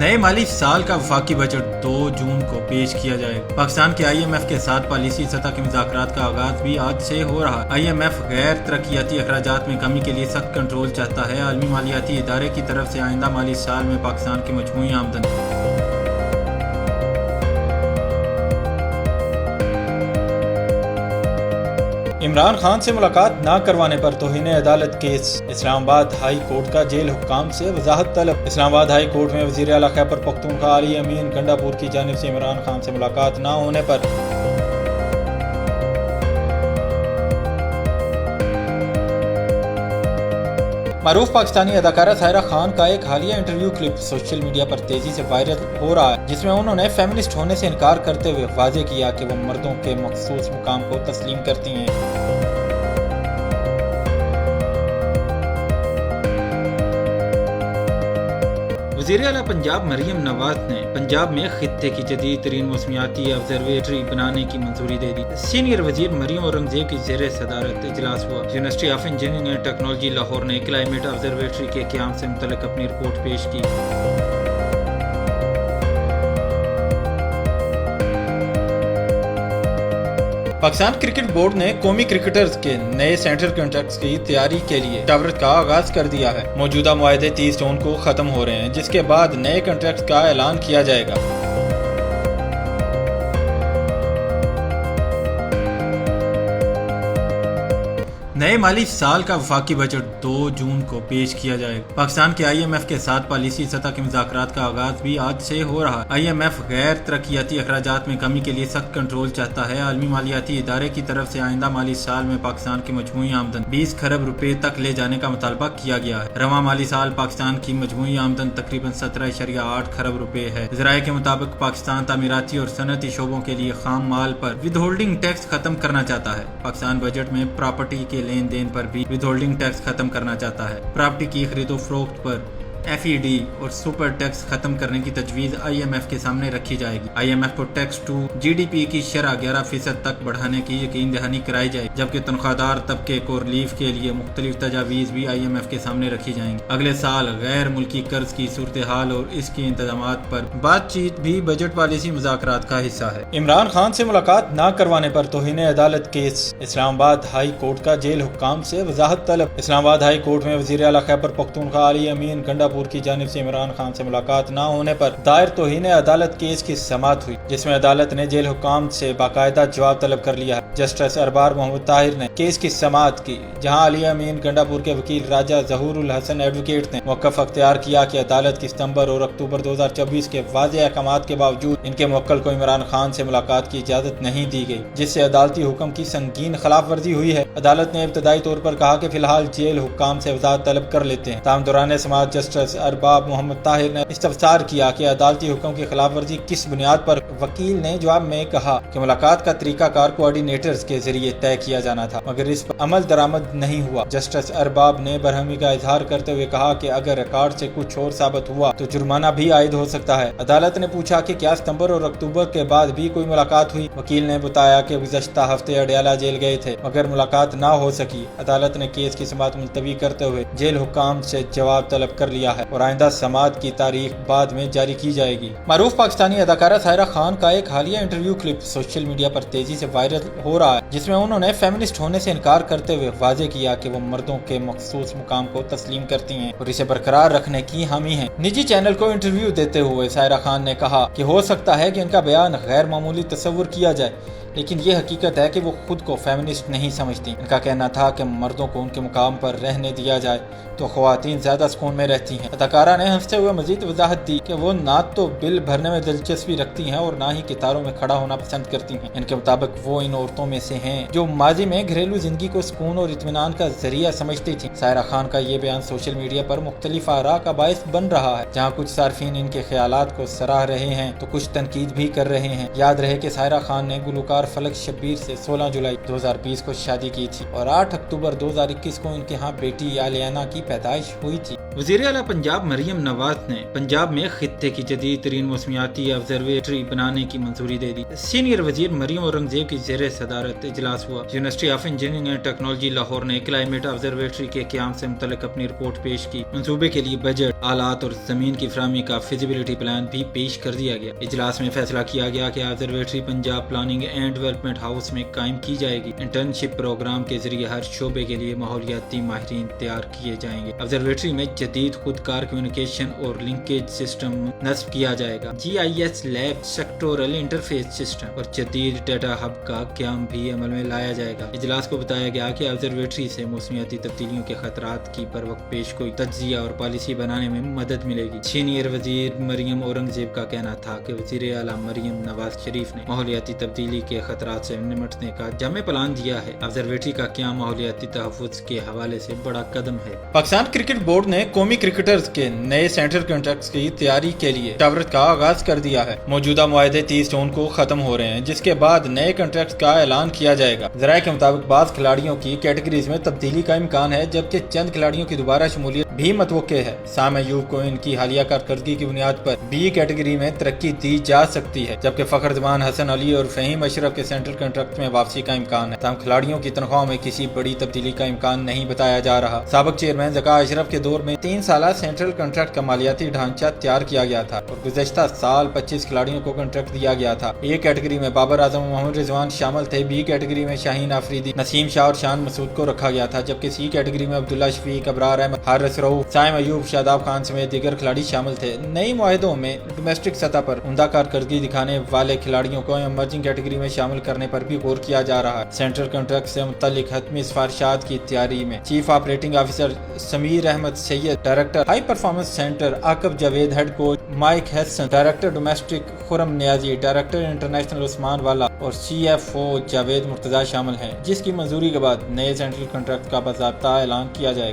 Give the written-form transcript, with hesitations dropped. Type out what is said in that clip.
نئے مالی سال کا وفاقی بجٹ 2 جون کو پیش کیا جائے گا۔ پاکستان کے IMF کے ساتھ پالیسی سطح کے مذاکرات کا آغاز بھی آج سے ہو رہا ہے۔ IMF غیر ترقیاتی اخراجات میں کمی کے لیے سخت کنٹرول چاہتا ہے۔ عالمی مالیاتی ادارے کی طرف سے آئندہ مالی سال میں پاکستان کی مجموعی آمدن عمران خان سے ملاقات نہ کروانے پر توہین عدالت کیس، اسلام آباد ہائی کورٹ کا جیل حکام سے وضاحت طلب۔ اسلام آباد ہائی کورٹ میں وزیر اعلیٰ خیبر پختونخوا علی امین گنڈاپور کی جانب سے عمران خان سے ملاقات نہ ہونے پر معروف پاکستانی اداکارہ سائرہ خان کا ایک حالیہ انٹرویو کلپ سوشل میڈیا پر تیزی سے وائرل ہو رہا ہے، جس میں انہوں نے فیمنسٹ ہونے سے انکار کرتے ہوئے واضح کیا کہ وہ مردوں کے مخصوص مقام کو تسلیم کرتی ہیں۔ وزیر اعلیٰ پنجاب مریم نواز نے پنجاب میں خطے کی جدید ترین موسمیاتی آبزرویٹری بنانے کی منظوری دے دی۔ سینئر وزیر مریم اورنگزیب کی زیر صدارت اجلاس ہوا۔ University of engineering and technology Lahore نے کلائمیٹ آبزرویٹری کے قیام سے متعلق اپنی رپورٹ پیش کی۔ پاکستان کرکٹ بورڈ نے قومی کرکٹرز کے نئے سینٹرل کنٹریکٹس کی تیاری کے لیے مشاورت کا آغاز کر دیا ہے۔ موجودہ معاہدے 30 جون کو ختم ہو رہے ہیں، جس کے بعد نئے کنٹریکٹس کا اعلان کیا جائے گا۔ نئے مالی سال کا وفاقی بجٹ 2 جون کو پیش کیا جائے گا۔ پاکستان کے IMF کے ساتھ پالیسی سطح کے مذاکرات کا آغاز بھی آج سے ہو رہا ہے۔ IMF غیر ترقیاتی اخراجات میں کمی کے لیے سخت کنٹرول چاہتا ہے۔ عالمی مالیاتی ادارے کی طرف سے آئندہ مالی سال میں پاکستان کی مجموعی آمدن 20 خرب روپے تک لے جانے کا مطالبہ کیا گیا ہے۔ رواں مالی سال پاکستان کی مجموعی آمدن تقریباً 17.8 خرب روپے ہے۔ ذرائع کے مطابق پاکستان تعمیراتی اور صنعتی شعبوں کے لیے خام مال پر ود ہولڈنگ ٹیکس ختم کرنا چاہتا ہے۔ پاکستان بجٹ میں پراپرٹی کے لین دین پر بھی ود ہولڈنگ ٹیکس ختم کرنا چاہتا ہے۔ پراپرٹی کی خرید و فروخت پر FED اور سپر ٹیکس ختم کرنے کی تجویز IMF کے سامنے رکھی جائے گی۔ IMF کو ٹیکس ٹو GDP کی شرح 11% تک بڑھانے کی یقین دہانی کرائی جائے، جبکہ تنخواہ دار طبقے کو ریلیف کے لیے مختلف تجاویز بھی IMF کے سامنے رکھی جائیں گی۔ اگلے سال غیر ملکی قرض کی صورتحال اور اس کے انتظامات پر بات چیت بھی بجٹ پالیسی مذاکرات کا حصہ ہے۔ عمران خان سے ملاقات نہ کروانے پر توہین عدالت کیس، اسلام آباد ہائی کورٹ کا جیل حکام سے وضاحت طلب۔ اسلام آباد ہائی کورٹ میں وزیر اعلیٰ خیبر پختونخوا علی امین گنڈاپور کی جانب سے عمران خان سے ملاقات نہ ہونے پر دائر توہین عدالت کیس کی سماعت ہوئی، جس میں عدالت نے جیل حکام سے باقاعدہ جواب طلب کر لیا ہے۔ جسٹس ارباب محمد طاہر نے کیس کی سماعت کی، جہاں علی امین گنڈاپور کے وکیل راجہ ظہور الحسن ایڈوکیٹ نے موقف اختیار کیا کہ عدالت کی ستمبر اور اکتوبر 2024 کے واضح احکامات کے باوجود ان کے موکل کو عمران خان سے ملاقات کی اجازت نہیں دی گئی، جس سے عدالتی حکم کی سنگین خلاف ورزی ہوئی ہے۔ عدالت نے ابتدائی طور پر کہا کہ فی الحال جیل حکام سے وضاحت طلب کر لیتے ہیں، تاہم دوران سماعت جسٹس ارباب محمد طاہر نے استفسار کیا کہ عدالتی حکم کی خلاف ورزی کس بنیاد پر۔ وکیل نے جواب میں کہا کہ ملاقات کا طریقہ کار کوآرڈینیٹرز کے ذریعے طے کیا جانا تھا، مگر اس پر عمل درآمد نہیں ہوا۔ جسٹس ارباب نے برہمی کا اظہار کرتے ہوئے کہا کہ اگر ریکارڈ سے کچھ اور ثابت ہوا تو جرمانہ بھی عائد ہو سکتا ہے۔ عدالت نے پوچھا کہ کیا ستمبر اور اکتوبر کے بعد بھی کوئی ملاقات ہوئی؟ وکیل نے بتایا کہ گزشتہ ہفتے اڈیالہ جیل گئے تھے مگر ملاقات نہ ہو سکی۔ عدالت نے کیس کی سماعت ملتوی کرتے ہوئے جیل حکام سے جواب طلب کر لیا ہے اور آئندہ سماعت کی تاریخ بعد میں جاری کی جائے گی۔ معروف پاکستانی اداکارہ سائرہ خان کا ایک حالیہ انٹرویو کلپ سوشل میڈیا پر تیزی سے وائرل ہو رہا ہے، جس میں انہوں نے فیمنسٹ ہونے سے انکار کرتے ہوئے واضح کیا کہ وہ مردوں کے مخصوص مقام کو تسلیم کرتی ہیں اور اسے برقرار رکھنے کی حامی ہیں۔ نجی چینل کو انٹرویو دیتے ہوئے سائرہ خان نے کہا کہ ہو سکتا ہے کہ ان کا بیان غیر معمولی تصور کیا جائے، لیکن یہ حقیقت ہے کہ وہ خود کو فیمنسٹ نہیں سمجھتی۔ ان کا کہنا تھا کہ مردوں کو ان کے مقام پر رہنے دیا جائے تو خواتین زیادہ سکون میں رہتی ہیں۔ اداکارہ نے ہنستے ہوئے مزید وضاحت دی کہ وہ نہ تو بل بھرنے میں دلچسپی رکھتی ہیں اور نہ ہی قطاروں میں کھڑا ہونا پسند کرتی ہیں۔ ان کے مطابق وہ ان عورتوں میں سے ہیں جو ماضی میں گھریلو زندگی کو سکون اور اطمینان کا ذریعہ سمجھتی تھیں۔ سائرہ خان کا یہ بیان سوشل میڈیا پر مختلف آراء کا باعث بن رہا ہے، جہاں کچھ صارفین ان کے خیالات کو سراہ رہے ہیں تو کچھ تنقید بھی کر رہے ہیں۔ یاد رہے کہ سائرہ خان نے گلوکار فلک شبیر سے 16 جولائی 2020 کو شادی کی تھی اور 8 اکتوبر 2021 کو ان کے ہاں بیٹی آلیانا کی پیدائش ہوئی تھی۔ وزیر اعلیٰ پنجاب مریم نواز نے پنجاب میں خطے کی جدید ترین موسمیاتی آبزرویٹری بنانے کی منظوری دے دی۔ سینئر وزیر مریم اورنگزیب کی زیر صدارت اجلاس ہوا۔ University of engineering and technology Lahore نے کلائمیٹ آبزرویٹری کے قیام سے متعلق اپنی رپورٹ پیش کی۔ منصوبے کے لیے بجٹ، آلات اور زمین کی فراہمی کا فیزیبلٹی پلان بھی پیش کر دیا گیا۔ اجلاس میں فیصلہ کیا گیا کہ observatory Punjab planning and development house میں قائم کی جائے گی۔ انٹرنشپ پروگرام کے ذریعے ہر شعبے کے لیے ماحولیاتی ماہرین تیار کیے جائیں گے۔ آبزرویٹری میں جدید خودکار کمیونیکیشن اور لنکیج سسٹم نصب کیا جائے گا۔ GIS lab, sectoral interface system اور جدید ڈیٹا ہب کا قیام بھی عمل میں لایا جائے گا۔ اجلاس کو بتایا گیا کہ آبزرویٹری سے موسمیاتی تبدیلیوں کے خطرات کی بروقت پیش گوئی، تجزیہ اور پالیسی بنانے میں مدد ملے گی۔ سینئر وزیر مریم اورنگزیب کا کہنا تھا کہ وزیر اعلیٰ مریم نواز شریف نے ماحولیاتی تبدیلی کے خطرات سے نمٹنے کا جامع پلان دیا ہے۔ آبزرویٹری کا قیام ماحولیاتی تحفظ کے حوالے سے بڑا قدم ہے۔ پاکستان کرکٹ بورڈ نے قومی کرکٹرز کے نئے سینٹرل کنٹریکٹس کی تیاری کے لیے ٹاورٹ کا آغاز کر دیا ہے۔ موجودہ معاہدے 30 جون کو ختم ہو رہے ہیں، جس کے بعد نئے کنٹریکٹس کا اعلان کیا جائے گا۔ ذرائع کے مطابق بعض کھلاڑیوں کی کیٹیگریز میں تبدیلی کا امکان ہے، جبکہ چند کھلاڑیوں کی دوبارہ شمولیت بھی متوقع ہے۔ سام ایوب کو ان کی حالیہ کارکردگی کی بنیاد پر B کیٹیگری میں ترقی دی جا سکتی ہے، جبکہ فخر زمان، حسن علی اور فہیم اشرف کے سینٹرل کنٹریکٹ میں واپسی کا امکان ہے۔ تاہم کھلاڑیوں کی تنخواہوں میں کسی بڑی تبدیلی کا امکان نہیں بتایا جا رہا۔ سابق چیئرمین ذکا اشرف کے دور میں 3 سالہ سینٹرل کنٹریکٹ کا مالیاتی ڈھانچہ تیار کیا گیا تھا اور گزشتہ سال 25 کھلاڑیوں کو کنٹریکٹ دیا گیا تھا۔ A کیٹیگری میں بابر اعظم اور محمد رضوان شامل تھے۔ B کیٹیگری میں شاہین آفریدی، نسیم شاہ اور شان مسعود کو رکھا گیا تھا، جبکہ C کیٹیگری میں عبداللہ شفیق، ابرار احمد، حارث رؤوف، سائم ایوب، شاداب خان سمیت دیگر کھلاڑی شامل تھے۔ نئی معاہدوں میں ڈومیسٹک سطح پر عمدہ کارکردگی دکھانے والے کھلاڑیوں کو ایمرجنگ کیٹیگری میں شامل کرنے پر بھی غور کیا جا رہا ہے۔ سینٹرل کنٹریکٹ سے متعلق حتمی سفارشات کی تیاری میں chief operating officer Sameer Ahmed Syed, director high performance centre Aqib Javed, head coach Mike Hesson, director domestic Khurram Niazi, director international Usman Wahla اور CFO جاوید مرتضی شامل ہیں، جس کی منظوری کے بعد نئے سینٹرل کنٹریکٹ کا باضابطہ اعلان کیا جائے گا۔